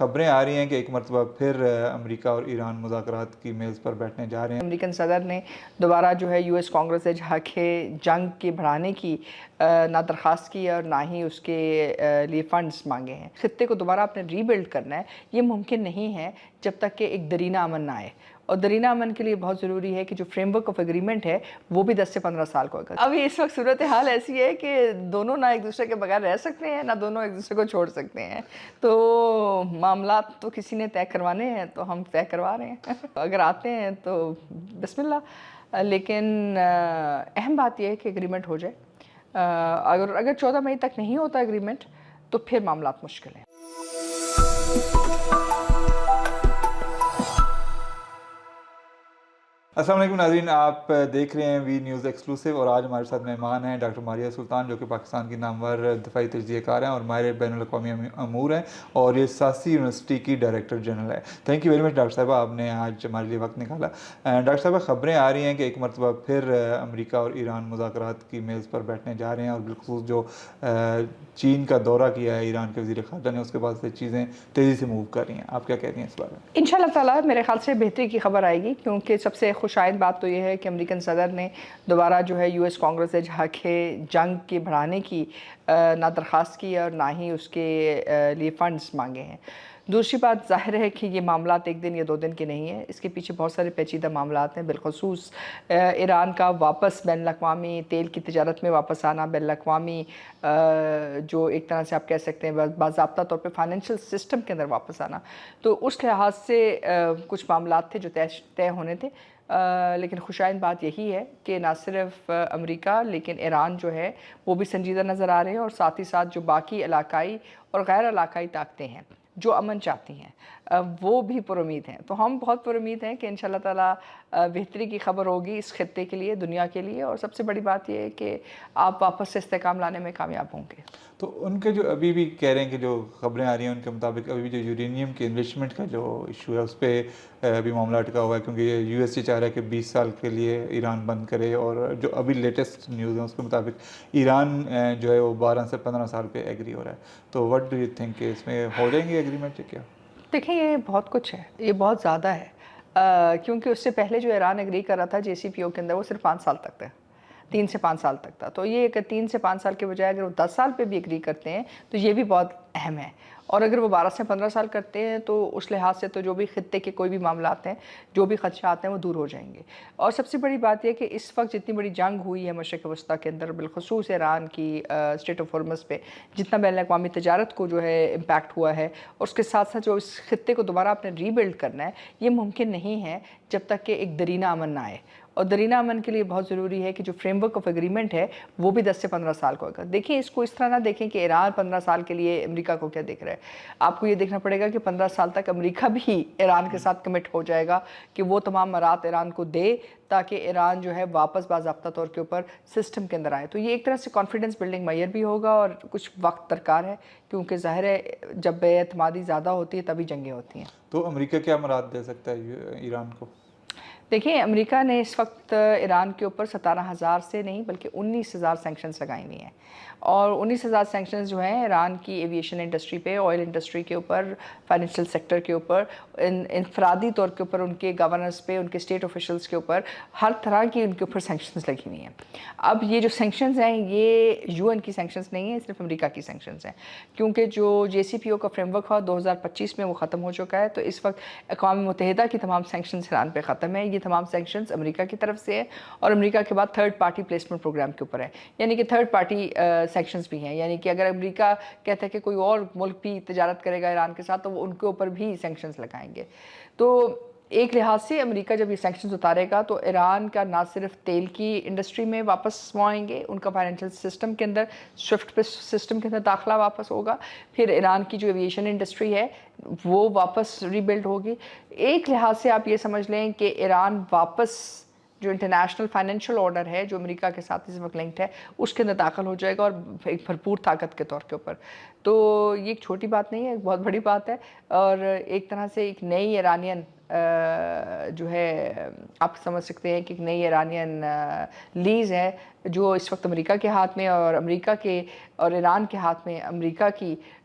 خبریں آ رہی ہیں کہ ایک مرتبہ پھر امریکہ اور ایران مذاکرات کی میز پر بیٹھنے جا رہے ہیں۔ امریکن صدر نے دوبارہ جو ہے US کانگریس سے جا کے جنگ کے بڑھانے کی نہ درخواست کی اور نہ ہی اس کے لیے فنڈز مانگے ہیں۔ خطے کو دوبارہ اپنے ری بلڈ کرنا ہے، یہ ممکن نہیں ہے جب تک کہ ایک درینہ امن نہ آئے، اور درینہ امن کے لیے بہت ضروری ہے کہ جو فریم ورک آف ایگریمنٹ ہے وہ بھی 10 سے 15 سال کو ہوگا۔ ابھی اس وقت صورتحال ایسی ہے کہ دونوں نہ ایک دوسرے کے بغیر رہ سکتے ہیں، نہ دونوں ایک دوسرے کو چھوڑ سکتے ہیں، تو معاملات تو کسی نے طے کروانے ہیں تو ہم طے کروا رہے ہیں۔ اگر آتے ہیں تو بسم اللہ، لیکن اہم بات یہ ہے کہ ایگریمنٹ ہو جائے۔ اگر 14 مئی تک نہیں ہوتا ایگریمنٹ تو پھر معاملات مشکل ہیں۔ السلام علیکم ناظرین، آپ دیکھ رہے ہیں وی نیوز ایکسکلوسیو، اور آج ہمارے ساتھ مہمان ہیں ڈاکٹر ماریہ سلطان، جو کہ پاکستان کی نامور دفاعی تجزیہ کار ہیں اور ماہر بین الاقوامی امور ہیں، اور یہ ساسی یونیورسٹی کی ڈائریکٹر جنرل ہے۔ Thank you very much doctor صاحبہ، آپ نے آج ہمارے لیے وقت نکالا۔ ڈاکٹر صاحبہ، خبریں آ رہی ہیں کہ ایک مرتبہ پھر امریکہ اور ایران مذاکرات کی میز پر بیٹھنے جا رہے ہیں، اور بالخصوص جو چین کا دورہ کیا ہے ایران کے وزیر خارجہ نے، اس کے بعد سے چیزیں تیزی سے موو کر رہی ہیں۔ آپ کیا کہتی ہیں اس بارے میں؟ انشاءاللہ تعالیٰ میرے خیال سے بہتری کی خبر آئے گی، کیونکہ سب سے خوشائند بات تو یہ ہے کہ امریکن صدر نے دوبارہ جو ہے US کانگریس سے جا کے جنگ کے بڑھانے کی نہ درخواست کی اور نہ ہی اس کے لیے فنڈز مانگے ہیں۔ دوسری بات ظاہر ہے کہ یہ معاملات ایک دن یا 2 دن کے نہیں ہیں، اس کے پیچھے بہت سارے پیچیدہ معاملات ہیں، بالخصوص ایران کا واپس بین الاقوامی تیل کی تجارت میں واپس آنا، بین الاقوامی جو ایک طرح سے آپ کہہ سکتے ہیں باضابطہ طور پہ فائنینشیل سسٹم کے اندر واپس آنا، تو اس لحاظ سے کچھ معاملات تھے جو طے ہونے تھے، لیکن خوشائند بات یہی ہے کہ نہ صرف امریکہ لیکن ایران جو ہے وہ بھی سنجیدہ نظر آ رہے ہیں، اور ساتھ ہی ساتھ جو باقی علاقائی اور غیر علاقائی طاقتیں ہیں جو امن چاہتی ہیں وہ بھی پر امید ہیں۔ تو ہم بہت پر امید ہیں کہ انشاءاللہ تعالیٰ بہتری کی خبر ہوگی اس خطے کے لیے، دنیا کے لیے، اور سب سے بڑی بات یہ ہے کہ آپ واپس سے استحکام لانے میں کامیاب ہوں گے۔ تو ان کے جو ابھی بھی کہہ رہے ہیں کہ جو خبریں آ رہی ہیں ان کے مطابق ابھی بھی جو یورینیم کے انریچمنٹ کا جو ایشو ہے اس پہ ابھی معاملہ اٹکا ہوا ہے، کیونکہ یہ USA چاہ رہا ہے کہ 20 سال کے لیے ایران بند کرے، اور جو ابھی لیٹسٹ نیوز ہے اس کے مطابق ایران جو ہے وہ 12 سے 15 سال پہ ایگری ہو رہا ہے۔ تو وٹ ڈو یو تھنک کہ اس میں ہو جائیں گے ایگریمنٹ یا کیا؟ دیکھیں، یہ بہت کچھ ہے، یہ بہت زیادہ ہے، کیونکہ اس سے پہلے جو ایران ایگری کر رہا تھا JCPOA کے اندر وہ صرف 5 سال تک تھا، 3 سے 5 سال تک تھا، تو یہ کہ 3 سے 5 سال کے بجائے اگر وہ 10 سال پہ بھی ایگری کرتے ہیں تو یہ بھی بہت اہم ہے، اور اگر وہ 12 سے 15 سال کرتے ہیں تو اس لحاظ سے تو جو بھی خطے کے کوئی بھی معاملات ہیں، جو بھی خدشات ہیں وہ دور ہو جائیں گے۔ اور سب سے بڑی بات یہ کہ اس وقت جتنی بڑی جنگ ہوئی ہے مشرق وسطیٰ کے اندر، بالخصوص ایران کی اسٹریٹ آف ہارمز پہ، جتنا بین الاقوامی تجارت کو جو ہے امپیکٹ ہوا ہے، اور اس کے ساتھ ساتھ جو اس خطے کو دوبارہ اپنے ری بلڈ کرنا ہے، یہ ممکن نہیں ہے جب تک کہ ایک درینہ امن نہ آئے، اور درینہ امن کے لیے بہت ضروری ہے کہ جو فریم ورک آف ایگریمنٹ ہے وہ بھی 10 سے 15 سال کو ہوگا۔ دیکھیں، اس کو اس طرح نہ دیکھیں کہ ایران 15 سال کے لیے امریکہ کو کیا دیکھ رہا ہے، آپ کو یہ دیکھنا پڑے گا کہ 15 سال تک امریکہ بھی ایران کے ساتھ کمٹ ہو جائے گا کہ وہ تمام مرات ایران کو دے، تاکہ ایران جو ہے واپس باضابطہ طور کے اوپر سسٹم کے اندر آئے۔ تو یہ ایک طرح سے کانفیڈنس بلڈنگ معیار بھی ہوگا، اور کچھ وقت درکار ہے، کیونکہ ظاہر ہے جب بے اعتمادی زیادہ ہوتی ہے تبھی جنگیں ہوتی ہیں۔ تو امریکہ کیا مراد دے سکتا ہے ایران کو؟ دیکھیں، امریکہ نے اس وقت ایران کے اوپر 17,000 سے نہیں بلکہ 19,000 سینکشنز لگائی ہوئی ہیں، اور 19,000 سینکشنز جو ہیں ایران کی ایویشن انڈسٹری پہ، آئل انڈسٹری کے اوپر، فائنینشیل سیکٹر کے اوپر، انفرادی طور کے اوپر ان کے گورننس پہ، ان کے اسٹیٹ آفیشلز کے اوپر، ہر طرح کی ان کے اوپر سینکشنز لگی ہوئی ہیں۔ اب یہ جو سینکشنز ہیں یہ UN کی سینکشنز نہیں ہیں، صرف امریکہ کی سینکشنز ہیں، کیونکہ جو JCPOA کا فریم ورک ہوا 2025 میں وہ ختم ہو چکا ہے، تو اس وقت اقوام متحدہ کی تمام سینکشنز ایران پہ ختم ہیں۔ یہ تمام سینکشنز امریکہ کی طرف سے ہیں، اور امریکہ کے بعد تھرڈ پارٹی پلیسمنٹ پروگرام کے اوپر ہے، یعنی کہ تھرڈ پارٹی سینکشنز بھی ہیں، یعنی کہ اگر امریکہ کہتا ہے کہ کوئی اور ملک بھی تجارت کرے گا ایران کے ساتھ تو وہ ان کے اوپر بھی سینکشنز لگائیں گے۔ تو ایک لحاظ سے امریکہ جب یہ سینکشنز اتارے گا تو ایران کا نہ صرف تیل کی انڈسٹری میں واپس وہ آئیں گے، ان کا فائنینشیل سسٹم کے اندر، سوئفٹ سسٹم کے اندر داخلہ واپس ہوگا، پھر ایران کی جو ایویشن انڈسٹری ہے وہ واپس ری بلڈ ہوگی۔ ایک لحاظ سے آپ یہ سمجھ لیں کہ ایران واپس جو انٹرنیشنل فائنینشیل آرڈر ہے جو امریکہ کے ساتھ اس وقت لنکڈ ہے اس کے اندر داخل ہو جائے گا، اور ایک بھرپور طاقت کے طور کے اوپر۔ تو یہ ایک چھوٹی بات نہیں ہے، ایک بہت بڑی بات ہے، اور ایک طرح سے ایک نئی ایرانین جو ہے آپ سمجھ سکتے ہیں کہ ایک نئی ایرانین لیز ہے جو اس وقت امریکہ کے ہاتھ میں، اور امریکہ کے اور ایران کے ہاتھ میں امریکہ کی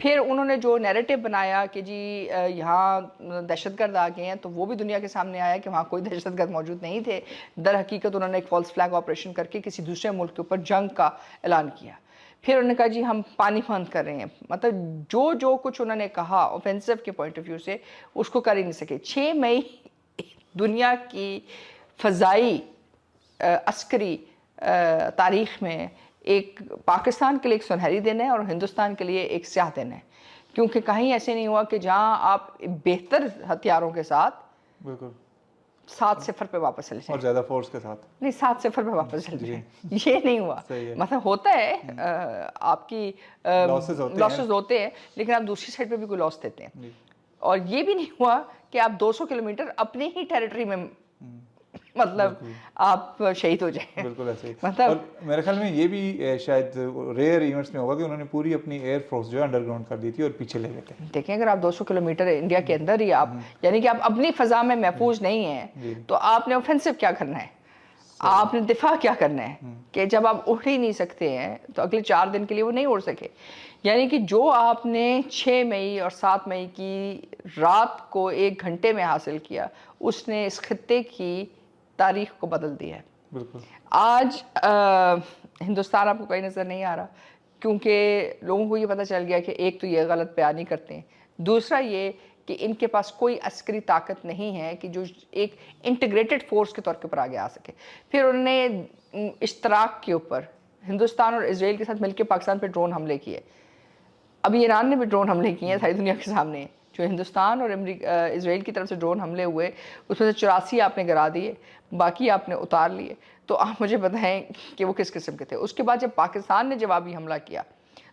پھر انہوں نے جو نیریٹو بنایا کہ جی یہاں دہشت گرد آ گئے ہیں، تو وہ بھی دنیا کے سامنے آیا کہ وہاں کوئی دہشت گرد موجود نہیں تھے. در حقیقت انہوں نے ایک فالس فلیگ آپریشن کر کے کسی دوسرے ملک کے اوپر جنگ کا اعلان کیا. پھر انہوں نے کہا جی ہم پانی بند کر رہے ہیں. مطلب جو کچھ انہوں نے کہا اوفینسو کے پوائنٹ آف ویو سے اس کو کر ہی نہیں سکے. 6 مئی دنیا کی فضائی عسکری تاریخ میں ایک پاکستان کے لیے ایک سنہری دن ہے اور ہندوستان کے لیے ایک سیاہ دن ہے، کیونکہ کہیں ایسے نہیں ہوا کہ جہاں آپ بہتر ہتھیاروں کے ساتھ بالکل 7-0 پہ واپس چلے جائیں اور زیادہ فورس کے ساتھ نہیں 7-0 پہ واپس چلے جائیں. یہ نہیں ہوا. مطلب ہوتا ہے آپ کی لاسز ہوتے ہیں، لیکن آپ دوسری سائڈ پہ بھی کوئی لاس دیتے ہیں. اور یہ بھی نہیں ہوا کہ آپ 200 کلومیٹر اپنی ہی ٹیریٹری میں مطلب آپ شہید ہو جائیں. بالکل ایسے ہی. مطلب اور میرے خیال میں یہ بھی شاید ریئر ایونٹس میں ہوگا کہ انہوں نے پوری اپنی ایئر فورس جو ہے انڈر گراؤنڈ کر دی تھی اور پیچھے لے گئے تھے. دیکھیں اگر آپ 200 کلومیٹر انڈیا کے اندر ہی آپ یعنی کہ آپ اپنی فضا میں محفوظ نہیں ہیں تو آپ نے اوفینسو کیا کرنا ہے، آپ نے دفاع کیا کرنا ہے کہ جب آپ اڑ ہی نہیں سکتے ہیں تو اگلے 4 دن کے لیے وہ نہیں اڑ سکے. یعنی کہ جو آپ نے 6 مئی اور 7 مئی کی رات کو 1 گھنٹے میں حاصل کیا اس نے اس خطے کی تاریخ کو بدل دیا ہے. بالکل. آج ہندوستان آپ کو کہیں نظر نہیں آ رہا کیونکہ لوگوں کو یہ پتہ چل گیا کہ ایک تو یہ غلط بیانی کرتے ہیں، دوسرا یہ کہ ان کے پاس کوئی عسکری طاقت نہیں ہے کہ جو ایک انٹیگریٹڈ فورس کے طور کے اوپر آگے آ سکے. پھر انہوں نے اشتراک کے اوپر ہندوستان اور اسرائیل کے ساتھ مل کے پاکستان پہ ڈرون حملے کیے. ابھی ایران نے بھی ڈرون حملے کیے ہیں ساری دنیا کے سامنے. جو ہندوستان اور اسرائیل کی طرف سے ڈرون حملے ہوئے اس میں سے 84 آپ نے گرا دیے، باقی آپ نے اتار لیے. تو آپ مجھے بتائیں کہ وہ کس قسم کے تھے. اس کے بعد جب پاکستان نے جوابی حملہ کیا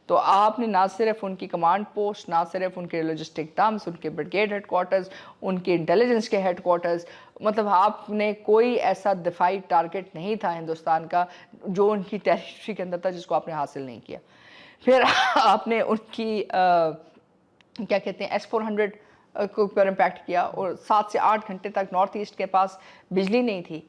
تو آپ نے نہ صرف ان کی کمانڈ پوسٹ، نہ صرف ان کے لاجسٹک ڈمپس، ان کے بریگیڈ ہیڈ کوارٹرز، ان کے انٹیلیجنس کے ہیڈ کوارٹرز، مطلب آپ نے کوئی ایسا دفاعی ٹارگٹ نہیں تھا ہندوستان کا جو ان کی ٹیریٹری کے اندر تھا جس کو آپ نے حاصل نہیں کیا. پھر آپ نے ان کی کیا کہتے ہیں S-400 کو پر امپیکٹ کیا اور 7 سے 8 گھنٹے تک نارتھ ایسٹ کے پاس بجلی نہیں تھی.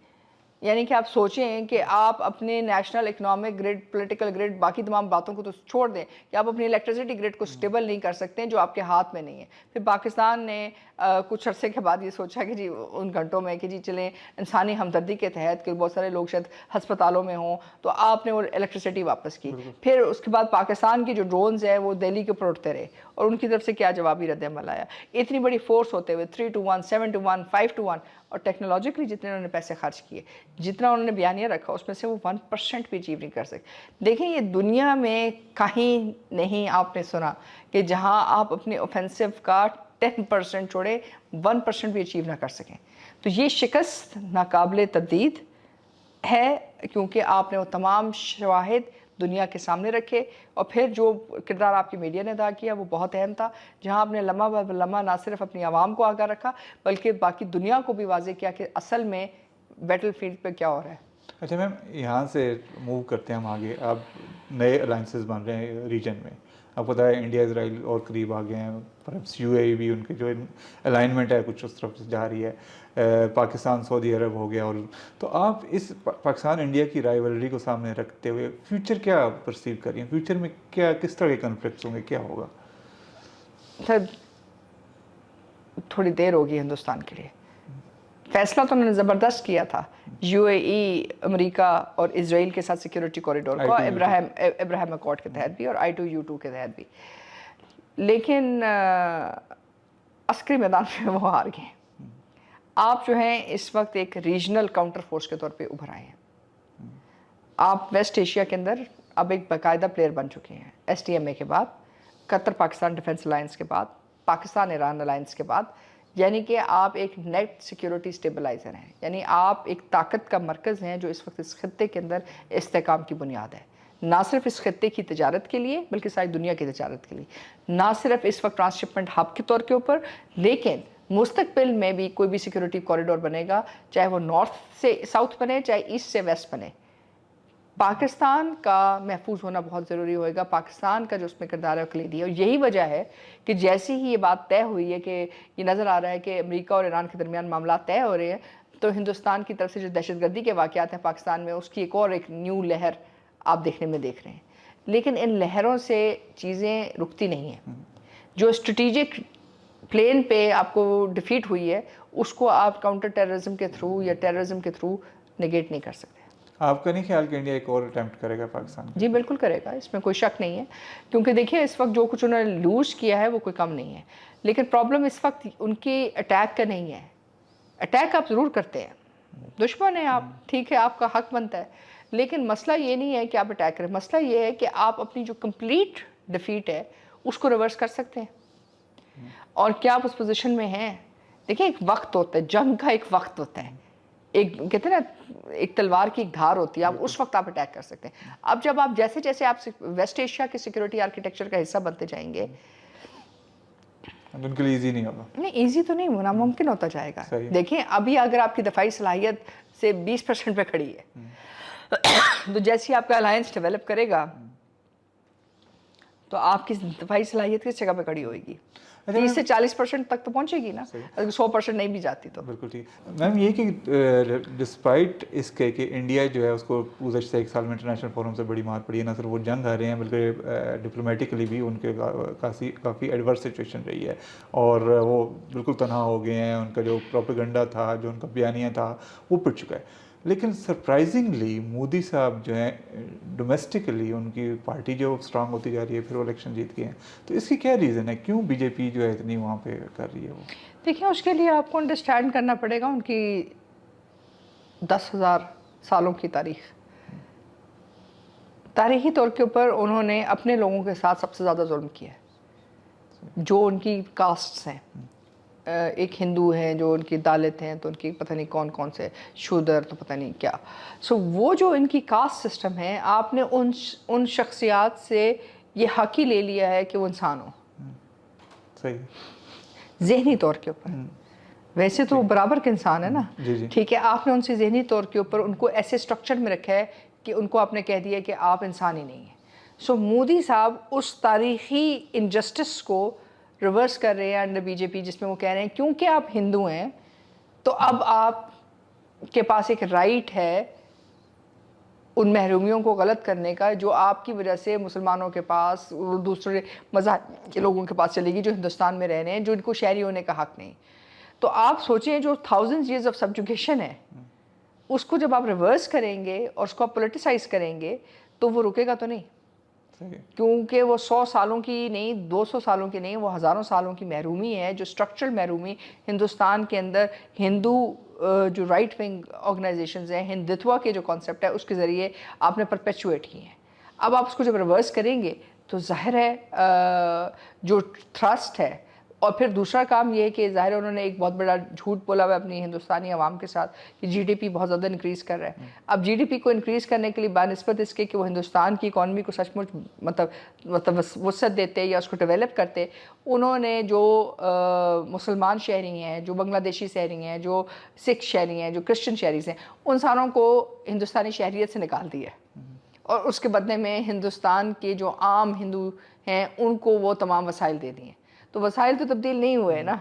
یعنی کہ آپ سوچیں کہ آپ اپنے national economic grade, political grade, باقی تمام باتوں کو تو چھوڑ دیں کہ آپ اپنی الیکٹریسٹی گریڈ کو سٹیبل نہیں کر سکتے جو آپ کے ہاتھ میں نہیں ہے. پھر پاکستان نے کچھ عرصے کے بعد یہ سوچا کہ جی ان گھنٹوں میں کہ جی چلیں انسانی ہمدردی کے تحت کہ بہت سارے لوگ شاید ہسپتالوں میں ہوں تو آپ نے وہ الیکٹریسٹی واپس کی. پھر اس کے بعد پاکستان کی جو ڈرونز ہیں وہ دہلی کے اوپر اٹھتے رہے اور ان کی طرف سے کیا جوابی رد عمل آیا. اتنی بڑی فورس ہوتے ہوئے 3-1 7-1 5-1 اور ٹیکنالوجیکلی جتنے انہوں نے پیسے خرچ کیے، جتنا انہوں نے بیانیہ رکھا اس میں سے وہ 1% بھی اچیو نہیں کر سکتے. دیکھیں یہ دنیا میں کہیں نہیں آپ نے سنا کہ جہاں آپ اپنے اوفینسو کا 10% چھوڑے 1% بھی اچیو نہ کر سکیں. تو یہ شکست ناقابل تردید ہے کیونکہ آپ نے وہ تمام شواہد دنیا کے سامنے رکھے اور پھر جو کردار آپ کی میڈیا نے ادا کیا وہ بہت اہم تھا، جہاں آپ نے لمحہ بہ لمحہ نہ صرف اپنی عوام کو آگاہ رکھا بلکہ باقی دنیا کو بھی واضح کیا کہ اصل میں بیٹل فیلڈ پہ کیا ہو رہا ہے. اچھا میم یہاں سے موو کرتے ہیں ہم آگے. اب نئے الائنسز بن رہے ہیں ریجن میں. آپ کو پتہ ہے انڈیا اسرائیل اور قریب آ گئے ہیں، پرہیپس UAE بھی ان کے جو الائنمنٹ ہے کچھ اس طرف سے جا رہی ہے. پاکستان سعودی عرب ہو گیا. اور تو آپ اس پاکستان انڈیا کی رائیولری کو سامنے رکھتے ہوئے فیوچر کیا پرسیو کر رہی ہیں؟ فیوچر میں کیا کس طرح کے کنفلکٹس ہوں گے، کیا ہوگا؟ سر تھوڑی دیر ہوگی ہندوستان کے لیے. فیصلہ تو انہوں نے زبردست کیا تھا UAE، امریکہ اور اسرائیل کے ساتھ سیکیورٹی کوریڈور کو ابراہیم اکارڈ کے تحت بھی اور I-2U2 کے تحت بھی، لیکن عسکری میدان میں وہ ہار گئے. آپ جو ہیں اس وقت ایک ریجنل کاؤنٹر فورس کے طور پہ ابھر آئے ہیں. آپ ویسٹ ایشیا کے اندر اب ایک باقاعدہ پلیئر بن چکے ہیں. SDMA کے بعد، قطر پاکستان ڈیفنس الائنس کے بعد، پاکستان ایران الائنس کے بعد، یعنی کہ آپ ایک نیٹ سیکیورٹی سٹیبلائزر ہیں. یعنی آپ ایک طاقت کا مرکز ہیں جو اس وقت اس خطے کے اندر استحکام کی بنیاد ہے. نہ صرف اس خطے کی تجارت کے لیے بلکہ ساری دنیا کی تجارت کے لیے. نہ صرف اس وقت ٹرانسشپمنٹ ہب کے طور کے اوپر، لیکن مستقبل میں بھی کوئی بھی سیکیورٹی کوریڈور بنے گا، چاہے وہ نارتھ سے ساؤتھ بنے چاہے ایسٹ سے ویسٹ بنے، پاکستان کا محفوظ ہونا بہت ضروری ہوئے گا. پاکستان کا جو اس میں کردار ہے کلیدی ہے. اور یہی وجہ ہے کہ جیسی ہی یہ بات طے ہوئی ہے کہ یہ نظر آ رہا ہے کہ امریکہ اور ایران کے درمیان معاملات طے ہو رہے ہیں، تو ہندوستان کی طرف سے جو دہشت گردی کے واقعات ہیں پاکستان میں اس کی ایک نیو لہر آپ دیکھنے میں دیکھ رہے ہیں. لیکن ان لہروں سے چیزیں رکتی نہیں ہیں. جو اسٹریٹجک پلین پہ آپ کو ڈیفیٹ ہوئی ہے اس کو آپ کاؤنٹر ٹیررزم کے تھرو یا ٹیررزم کے تھرو نگیٹ نہیں کر سکتے. آپ کا نہیں خیال کہ انڈیا ایک اور اٹیمپٹ کرے گا پاکستان جی بالکل کرے گا, اس میں کوئی شک نہیں ہے, کیونکہ دیکھیے اس وقت جو کچھ انہوں نے لوز کیا ہے وہ کوئی کم نہیں ہے. لیکن پرابلم اس وقت ان کی اٹیک کا نہیں ہے. اٹیک آپ ضرور کرتے ہیں, دشمن ہیں آپ, ٹھیک ہے, آپ کا حق بنتا ہے, لیکن مسئلہ یہ نہیں ہے کہ آپ اٹیک کریں. مسئلہ یہ ہے کہ آپ اپنی جو کمپلیٹ ڈیفیٹ ہے اس کو ریورس کر سکتے ہیں, اور کیا آپ اس پوزیشن میں ہیں. دیکھیں ایک وقت ہوتا ہے, جنگ کا ایک وقت ہوتا ہے, ایک کہتے ہیں نا ایک تلوار کی ایک دھار ہوتی ہے, آپ اس وقت آپ اٹیک کر سکتے ہیں. اب جب آپ جیسے جیسے آپ ویسٹ ایشیا کے سیکورٹی آرکیٹیکچر کا حصہ بنتے جائیں گے, ان کے لیے ایزی نہیں ہوگا. نہیں ایزی تو نہیں, وہ ناممکن ہوتا جائے گا. دیکھیں ابھی اگر آپ کی دفاعی صلاحیت سے 20% پہ کھڑی ہے, تو جیسی آپ کا الائنس ڈیولپ کرے گا تو آپ کی دفاعی صلاحیت کس جگہ پہ کھڑی ہوئے گی؟ 30 سے 40% تک تو پہنچے گی نا, اگر 100% نہیں بھی جاتی تو. بالکل ٹھیک. میم یہ کہ ڈسپائٹ اس کے کہ انڈیا جو ہے اس کو گزشتہ 1 سال میں انٹرنیشنل فورم سے بڑی مار پڑی ہے, نہ صرف وہ جنگ ہارے ہیں بلکہ ڈپلومیٹکلی بھی ان کے کافی ایڈورس سچویشن رہی ہے, اور وہ بالکل تنہا ہو گئے ہیں. ان کا جو پروپیگنڈا تھا, جو ان کا بیانیہ تھا, وہ پٹ چکا ہے. لیکن سرپرائزنگلی مودی صاحب جو ہیں ڈومیسٹکلی ان کی پارٹی جو اسٹرانگ ہوتی جا رہی ہے, پھر وہ الیکشن جیت گئے ہیں. تو اس کی کیا ریزن ہے, کیوں بی جے پی جو ہے اتنی وہاں پہ کر رہی ہے؟ وہ دیکھیں اس کے لیے آپ کو انڈرسٹینڈ کرنا پڑے گا ان کی 10,000 سالوں کی تاریخ. تاریخی طور کے اوپر انہوں نے اپنے لوگوں کے ساتھ سب سے زیادہ ظلم کیا ہے, جو ان کی کاسٹس ہیں. ایک ہندو ہیں جو ان کی دالت ہیں, تو ان کی پتہ نہیں کون کون سے شودر, تو پتہ نہیں کیا. سو وہ جو ان کی کاسٹ سسٹم ہے, آپ نے ان شخصیات سے یہ حق ہی لے لیا ہے کہ وہ انسان ہو. صحیح. ذہنی طور کے اوپر ویسے تو برابر کے انسان ہے نا, ٹھیک ہے, آپ نے ان سے ذہنی طور کے اوپر ان کو ایسے سٹرکچر میں رکھا ہے کہ ان کو آپ نے کہہ دیا کہ آپ انسان ہی نہیں ہیں. سو مودی صاحب اس تاریخی انجسٹس کو ریورس کر رہے ہیں انڈر بی جے پی, جس میں وہ کہہ رہے ہیں کیونکہ آپ ہندو ہیں تو اب آپ کے پاس ایک رائٹ ہے ان محرومیوں کو غلط کرنے کا جو آپ کی وجہ سے مسلمانوں کے پاس, دوسرے مذہب کے لوگوں کے پاس چلے گی جو ہندوستان میں رہ رہے ہیں, جو ان کو شہری ہونے کا حق نہیں. تو آپ سوچیں جو 1000 years آف سبجوگیشن ہے, اس کو جب آپ ریورس کریں گے اور اس کو آپ پولیٹیسائز کریں گے تو وہ رکے گا تو نہیں. کیونکہ وہ 100 سالوں کی نہیں, 200 سالوں کی نہیں, وہ ہزاروں سالوں کی محرومی ہے, جو اسٹرکچرل محرومی ہندوستان کے اندر ہندو جو رائٹ ونگ آرگنائزیشنز ہیں, ہندتوا کے جو کانسیپٹ ہے اس کے ذریعے آپ نے پرپیچویٹ کی ہیں. اب آپ اس کو جب ریورس کریں گے تو ظاہر ہے جو تھرسٹ ہے, اور پھر دوسرا کام یہ ہے کہ ظاہر انہوں نے ایک بہت بڑا جھوٹ بولا ہوا ہے اپنی ہندوستانی عوام کے ساتھ کہ جی ڈی پی بہت زیادہ انکریز کر رہا ہے. اب جی ڈی پی کو انکریز کرنے کے لیے بنسبت اس کے کہ وہ ہندوستان کی اکانومی کو سچ مچ مطلب وسعت دیتے یا اس کو ڈیولپ کرتے, انہوں نے جو مسلمان شہری ہیں, جو بنگلہ دیشی شہری ہیں, جو سکھ شہری ہیں, جو کرسچن شہریز ہیں, ان ساروں کو ہندوستانی شہریت سے نکال دیا, اور اس کے بدلے میں ہندوستان کے جو عام ہندو ہیں ان کو وہ تمام وسائل دے دیے. تو وسائل تو تبدیل نہیں ہوئے نا,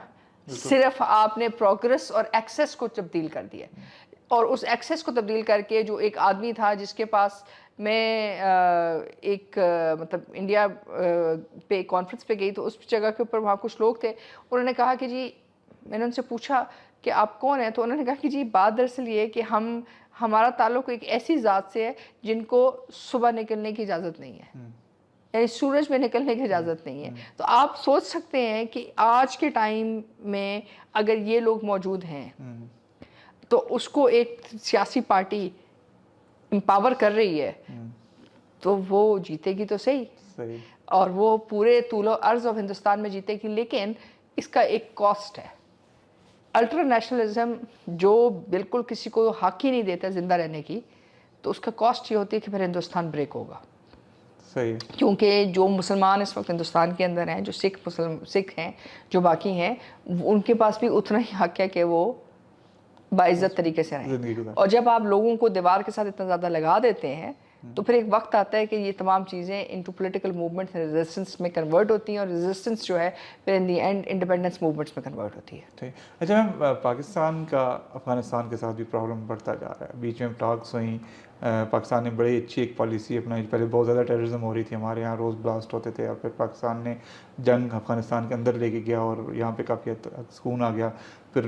صرف آپ نے پروگرس اور ایکسیس کو تبدیل کر دیا. اور اس ایکسیس کو تبدیل کر کے جو ایک آدمی تھا جس کے پاس, میں ایک مطلب انڈیا پہ کانفرنس پہ گئی تو اس جگہ کے اوپر وہاں کچھ لوگ تھے, انہوں نے کہا کہ جی, میں نے ان سے پوچھا کہ آپ کون ہیں, تو انہوں نے کہا کہ جی بات دراصل یہ کہ ہمارا تعلق ایک ایسی ذات سے ہے جن کو صبح نکلنے کی اجازت نہیں ہے, یعنی سورج میں نکلنے کی اجازت نہیں ہے. تو آپ سوچ سکتے ہیں کہ آج کے ٹائم میں اگر یہ لوگ موجود ہیں تو اس کو ایک سیاسی پارٹی امپاور کر رہی ہے تو وہ جیتے گی تو صحیح, اور وہ پورے طول و عرض آف ہندوستان میں جیتے گی. لیکن اس کا ایک کاسٹ ہے. الٹرا نیشنلزم جو بالکل کسی کو حق ہی نہیں دیتا زندہ رہنے کی, تو اس کا کاسٹ یہ ہوتی ہے کہ پھر ہندوستان بریک ہوگا. صحیح. کیونکہ جو مسلمان اس وقت ہندوستان کے اندر ہیں, جو سکھ ہیں, جو باقی ہیں, ان کے پاس بھی اتنا ہی حق ہے کہ وہ باعزت طریقے سے رہیں. اور جب آپ لوگوں کو دیوار کے ساتھ اتنا زیادہ لگا دیتے ہیں تو پھر ایک وقت آتا ہے کہ یہ تمام چیزیں انٹو پولیٹیکل موومنٹس ریزسٹنس میں کنورٹ ہوتی ہیں، اور ریزسٹنس جو ہے پھر ان دی اینڈ انڈیپینڈنس موومنٹس میں کنورٹ ہوتی ہے. ٹھیک. اچھا میم، پاکستان کا افغانستان کے ساتھ بھی پرابلم بڑھتا جا رہا ہے. بیچ میں ٹاکس ہوئیں، پاکستان نے بڑی اچھی ایک پالیسی اپنائی. پہلے بہت زیادہ ٹیررزم ہو رہی تھی ہمارے یہاں، روز بلاسٹ ہوتے تھے، اور پھر پاکستان نے جنگ افغانستان کے اندر لے کے گیا اور یہاں پہ کافی حد تک سکون آ گیا. پھر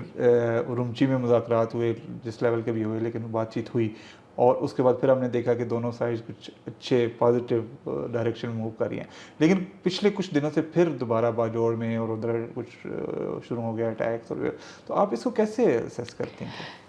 اورمچی میں مذاکرات ہوئے جس لیول کے بھی ہوئے، لیکن بات چیت ہوئی، اور اس کے بعد پھر ہم نے دیکھا کہ دونوں سائڈ کچھ اچھے پازیٹیو ڈائریکشن موو کری ہیں. لیکن پچھلے کچھ دنوں سے پھر دوبارہ باجوڑ میں اور ادھر کچھ شروع ہو گیا اٹیکس اور. تو آپ اس کو کیسے اسیس کرتے ہیں؟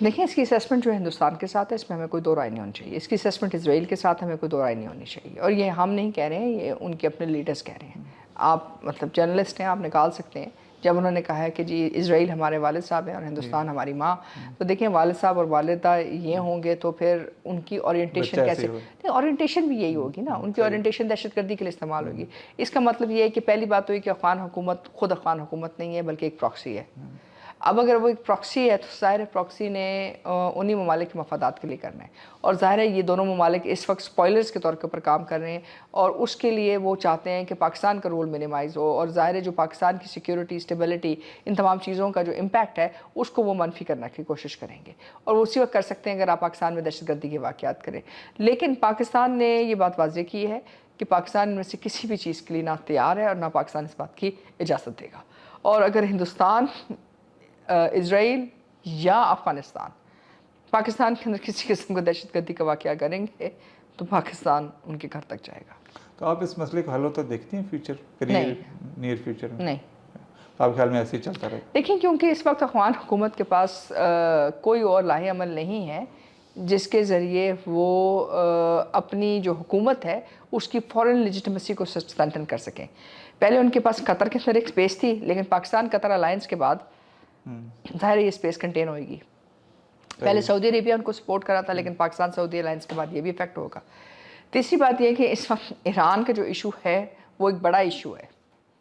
دیکھیں، اس کی اسیسمنٹ جو ہندوستان کے ساتھ ہے اس میں ہمیں کوئی دو رائے نہیں ہونی چاہیے. اس کی اسیسمنٹ اسرائیل کے ساتھ ہمیں کوئی دو رائے نہیں ہونی چاہیے. اور یہ ہم نہیں کہہ رہے ہیں، یہ ان کے اپنے لیڈرز کہہ رہے ہیں. آپ مطلب جرنلسٹ ہیں، آپ نکال سکتے ہیں. جب انہوں نے کہا ہے کہ جی اسرائیل ہمارے والد صاحب ہیں اور ہندوستان ہماری ماں، تو دیکھیں والد صاحب اور والدہ یہ ہوں گے تو پھر ان کی اورینٹیشن کیسے؟ اورینٹیشن بھی یہی ہوگی نا، ان کی اورینٹیشن دہشت گردی کے لیے استعمال ہوگی. اس کا مطلب یہ ہے کہ پہلی بات تو یہ کہ افغان حکومت خود افغان حکومت نہیں ہے بلکہ ایک پراکسی ہے. اب اگر وہ ایک پراکسی ہے تو ظاہر ہے پراکسی نے انہی ممالک کے مفادات کے لیے کرنا ہے، اور ظاہر ہے یہ دونوں ممالک اس وقت سپوائلرز کے طور کے اوپر کام کر رہے ہیں، اور اس کے لیے وہ چاہتے ہیں کہ پاکستان کا رول منیمائز ہو، اور ظاہر ہے جو پاکستان کی سیکیورٹی، اسٹیبلٹی، ان تمام چیزوں کا جو امپیکٹ ہے اس کو وہ منفی کرنے کی کوشش کریں گے. اور وہ اسی وقت کر سکتے ہیں اگر آپ پاکستان میں دہشت گردی کے واقعات کریں. لیکن پاکستان نے یہ بات واضح کی ہے کہ پاکستان میں سے کسی بھی چیز کے لیے نہ تیار ہے اور نہ پاکستان اس بات کی اجازت دے گا. اور اگر ہندوستان، اسرائیل یا افغانستان پاکستان کے اندر کسی قسم کا دہشت گردی کا واقعہ کریں گے تو پاکستان ان کے گھر تک جائے گا. تو آپ اس مسئلے کو حل ہوتا دیکھتے ہیں فیوچر، نیئر فیوچر میں؟ نہیں. آپ کے خیال میں ایسے ہی چلتا رہے؟ دیکھیں، کیونکہ اس وقت افغان حکومت کے پاس کوئی اور لاہ عمل نہیں ہے جس کے ذریعے وہ اپنی جو حکومت ہے اس کی فورن لیجٹمیسی کو سسٹینٹن کر سکیں. پہلے ان کے پاس قطر کے اندر ایک سپیس تھی، لیکن پاکستان قطر الائنس کے بعد ظاہر یہ سپیس کنٹین ہوئے گی. پہلے سعودی عربیہ ان کو سپورٹ کرا تھا، لیکن پاکستان سعودی الائنس کے بعد یہ بھی افیکٹ ہوگا. تیسری بات یہ ہے کہ اس وقت ایران کا جو ایشو ہے وہ ایک بڑا ایشو ہے.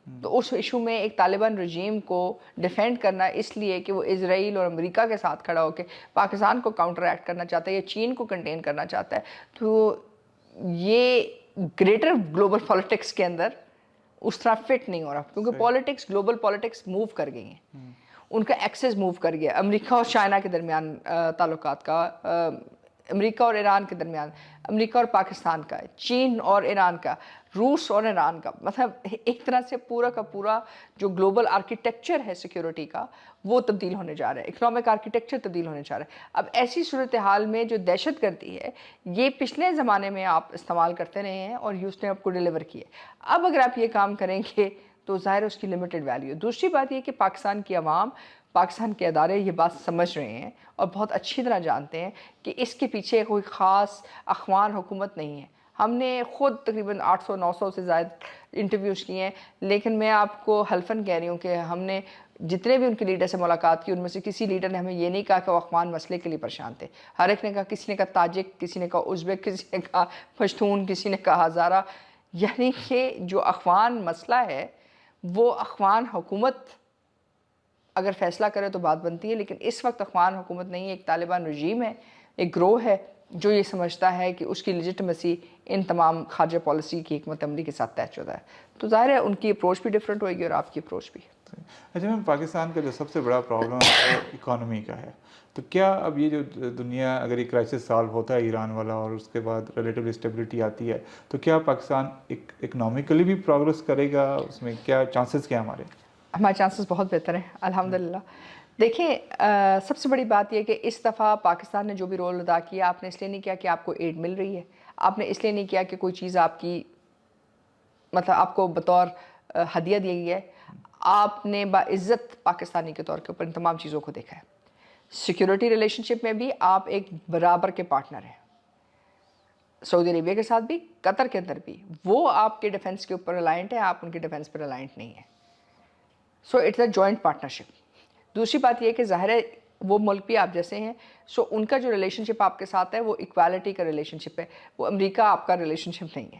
تو اس ایشو میں ایک طالبان رجیم کو ڈیفینڈ کرنا اس لیے کہ وہ اسرائیل اور امریکہ کے ساتھ کھڑا ہو کے پاکستان کو کاؤنٹر ایکٹ کرنا چاہتا ہے یا چین کو کنٹین کرنا چاہتا ہے، تو یہ گریٹر گلوبل پالیٹکس کے اندر اس طرح فٹ نہیں ہو رہا، کیونکہ پالیٹکس، گلوبل پالیٹکس موو کر گئی ہیں، ان کا ایکسس موو کر گیا. امریکہ اور چائنا کے درمیان تعلقات کا، امریکہ اور ایران کے درمیان، امریکہ اور پاکستان کا، چین اور ایران کا، روس اور ایران کا، مطلب ایک طرح سے پورا کا پورا جو گلوبل آرکیٹیکچر ہے سیکیورٹی کا وہ تبدیل ہونے جا رہا ہے، اکنامک آرکیٹیکچر تبدیل ہونے جا رہا ہے. اب ایسی صورتحال میں جو دہشت گردی ہے یہ پچھلے زمانے میں آپ استعمال کرتے رہے ہیں اور اس نے آپ کو ڈیلیور کیا. اب اگر آپ یہ کام کریں گے تو ظاہر ہے اس کی لمیٹڈ ویلیو. دوسری بات یہ کہ پاکستان کی عوام، پاکستان کے ادارے یہ بات سمجھ رہے ہیں اور بہت اچھی طرح جانتے ہیں کہ اس کے پیچھے کوئی خاص اخوان حکومت نہیں ہے. ہم نے خود تقریباً 800-900 سے زائد انٹرویوز کیے ہیں، لیکن میں آپ کو حلفاً کہہ رہی ہوں کہ ہم نے جتنے بھی ان کے لیڈر سے ملاقات کی ان میں سے کسی لیڈر نے ہمیں یہ نہیں کہا کہ وہ اخوان مسئلے کے لیے پریشان تھے. ہر ایک نے کہا، کسی نے کہا تاجک، کسی نے کہا ازبک، کسی نے کہا پشتون، کسی نے کہا ہزارہ. یعنی کہ جو اخوان مسئلہ ہے وہ اخوان حکومت اگر فیصلہ کرے تو بات بنتی ہے، لیکن اس وقت اخوان حکومت نہیں ہے، ایک طالبان رجیم ہے، ایک گروہ ہے جو یہ سمجھتا ہے کہ اس کی لیجٹمیسی ان تمام خارجہ پالیسی کی حکمت عملی کے ساتھ طے شدہ ہے. تو ظاہر ہے ان کی اپروچ بھی ڈیفرنٹ ہوئے گی اور آپ کی اپروچ بھی. اچھا میم، پاکستان کا جو سب سے بڑا پرابلم ہے وہ اکانومی کا ہے. تو کیا اب یہ جو دنیا اگر یہ کرائسس سالو ہوتا ہے ایران والا اور اس کے بعد ریلیٹیولی اسٹیبلٹی آتی ہے، تو کیا پاکستان اکنامیکلی بھی پروگرس کرے گا؟ اس میں کیا چانسز کیا ہمارے چانسز بہت بہتر ہیں الحمدللہ. دیکھیں، سب سے بڑی بات یہ کہ اس دفعہ پاکستان نے جو بھی رول ادا کیا آپ نے اس لیے نہیں کیا کہ آپ کو ایڈ مل رہی ہے، آپ نے اس لیے نہیں کیا کہ کوئی چیز آپ کی مطلب آپ کو بطور ہدیہ دی گئی ہے. آپ نے باعزت پاکستانی کے طور کے اوپر ان تمام چیزوں کو دیکھا ہے. سیکیورٹی ریلیشن شپ میں بھی آپ ایک برابر کے پارٹنر ہیں، سعودی عربیہ کے ساتھ بھی، قطر کے اندر بھی. وہ آپ کے ڈیفنس کے اوپر ریلائنٹ ہیں، آپ ان کے ڈیفنس پر ریلائنٹ نہیں ہیں. So it's a joint partnership. دوسری بات یہ کہ ظاہر ہے وہ ملک بھی آپ جیسے ہیں، سو ان کا جو ریلیشن شپ آپ کے ساتھ ہے وہ ایکوالٹی کا ریلیشن شپ ہے، وہ امریکہ آپ کا ریلیشن شپ نہیں ہے.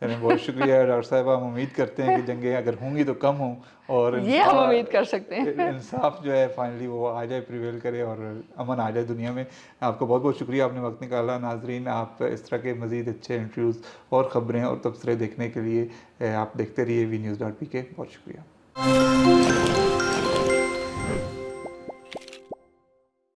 چلیں بہت شکریہ ڈاکٹر صاحبہ. ہم امید کرتے ہیں کہ جنگیں اگر ہوں گی تو کم ہوں اور یہ ہم امید کر سکتے ہیں. انصاف جو ہے فائنلی وہ آ جائے, پریویل کرے اور امن آ جائے دنیا میں. آپ کا بہت بہت شکریہ, آپ نے وقت نکالا. ناظرین, آپ اس طرح کے مزید اچھے انٹرویوز اور خبریں اور تبصرے دیکھنے کے لیے آپ دیکھتے رہیے WeNews.pk. بہت شکریہ.